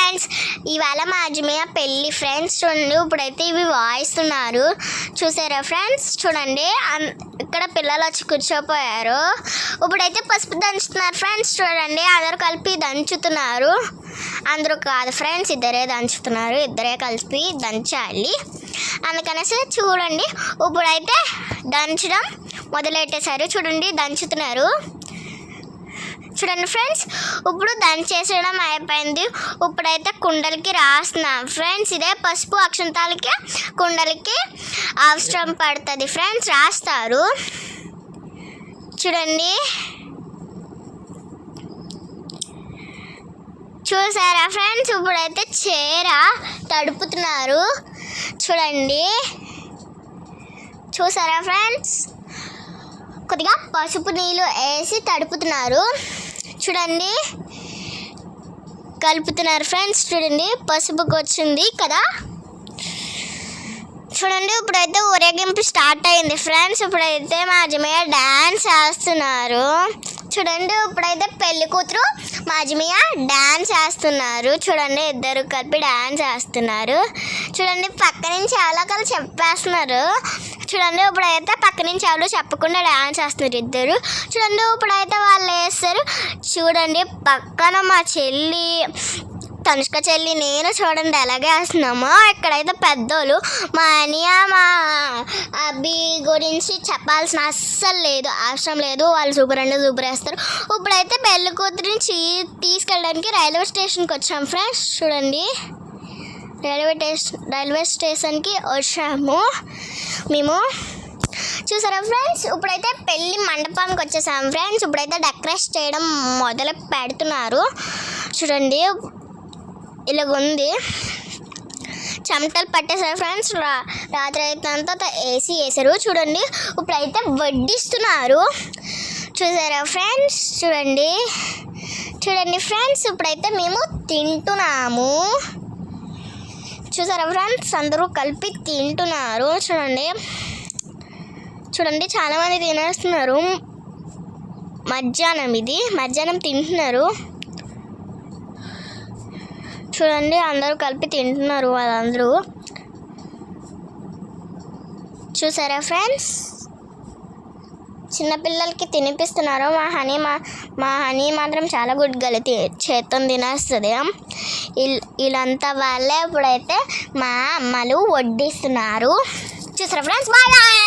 Friends, ఇవాళ మా అజ్మయ్య పెళ్ళి ఫ్రెండ్స్. చూడండి, ఇప్పుడైతే ఇవి వాయిస్తున్నారు. చూసారా ఫ్రెండ్స్? చూడండి, ఇక్కడ పిల్లలు వచ్చి కూర్చోపోయారు. ఇప్పుడైతే పసుపు దంచుతున్నారు ఫ్రెండ్స్. చూడండి, అందరూ కలిపి దంచుతున్నారు. అందరూ కాదు ఫ్రెండ్స్, ఇద్దరే దంచుతున్నారు. ఇద్దరే కలిపి దంచాలి. అందుకనేసి చూడండి, ఇప్పుడైతే దంచడం మొదలెట్టేశారు. చూడండి, దంచుతున్నారు. చూడండి ఫ్రెండ్స్, ఇప్పుడు దంచేసడం అయిపోయింది. ఇప్పుడైతే కుండలకి రాస్తున్నాం ఫ్రెండ్స్. ఇదే పసుపు అక్షంతాలకి కుండలకి అవసరం పడుతుంది ఫ్రెండ్స్, రాస్తారు. చూడండి, చూసారా ఫ్రెండ్స్? ఇప్పుడైతే చీర తడుపుతున్నారు. చూడండి, చూసారా ఫ్రెండ్స్? కొద్దిగా పసుపు నీళ్ళు వేసి తడుపుతున్నారు. చూడండి, కలుపుతున్నారు ఫ్రెండ్స్. చూడండి, పసుపుకి వచ్చింది కదా. చూడండి, ఇప్పుడైతే ఊరేగింపు స్టార్ట్ అయింది ఫ్రెండ్స్. ఇప్పుడైతే మా అజ్మయ్య డ్యాన్స్ వేస్తున్నారు. చూడండి, ఇప్పుడైతే పెళ్లి కూతురు మా అజ్మయ్య డ్యాన్స్ వేస్తున్నారు. చూడండి, ఇద్దరు కలిపి డ్యాన్స్ వేస్తున్నారు. చూడండి, పక్క నుంచి ఎవరో చెప్పేస్తున్నారు. చూడండి, ఇప్పుడైతే పక్క నుంచి ఎవరు చెప్పకుండా డ్యాన్స్ వేస్తున్నారు ఇద్దరు. చూడండి, ఇప్పుడైతే వాళ్ళు వేస్తారు. చూడండి, పక్కన మా చెల్లి తనుష్క చెల్లి నేను చూడండి ఎలాగే వేస్తున్నామో. ఇక్కడైతే పెద్దోళ్ళు మా అనియా మా అబ్బి గురించి చెప్పాల్సిన అస్సలు లేదు, అవసరం లేదు. వాళ్ళు సూపర్ అంటే సూపర్ వేస్తారు. ఇప్పుడైతే పెళ్లి కూతురిని తీసుకెళ్ళడానికి రైల్వే స్టేషన్కి వచ్చాం ఫ్రెండ్స్. చూడండి, రైల్వే స్టేషన్కి వచ్చాము మేము. చూసారా ఫ్రెండ్స్? ఇప్పుడైతే పెళ్ళి మండపానికి వచ్చేసాం ఫ్రెండ్స్. ఇప్పుడైతే డెకరేట్ చేయడం మొదలు పెడుతున్నారు. చూడండి, ఇలాగుంది. చెమటలు పట్టేశారు ఫ్రెండ్స్. రాత్రి అయితే ఏసీ వేసారు. చూడండి, ఇప్పుడైతే వడ్డిస్తున్నారు. చూసారా ఫ్రెండ్స్? చూడండి, చూడండి ఫ్రెండ్స్, ఇప్పుడైతే మేము తింటున్నాము. చూసారా ఫ్రెండ్స్? అందరూ కలిపి తింటున్నారు. చూడండి, చూడండి, చాలామంది తినేస్తున్నారు. మధ్యాహ్నం తింటున్నారు. చూడండి, అందరూ కలిపి తింటున్నారు వాళ్ళందరూ. చూసారా ఫ్రెండ్స్? చిన్నపిల్లలకి తినిపిస్తున్నారు. మా హనీ మాత్రం చాలా గుడ్గలు చేత్తో తినేస్తుంది. వీళ్ళంతా వాళ్ళే ఇప్పుడైతే మా అమ్మలు వడ్డిస్తున్నారు. చూసారా ఫ్రెండ్స్? Bye bye.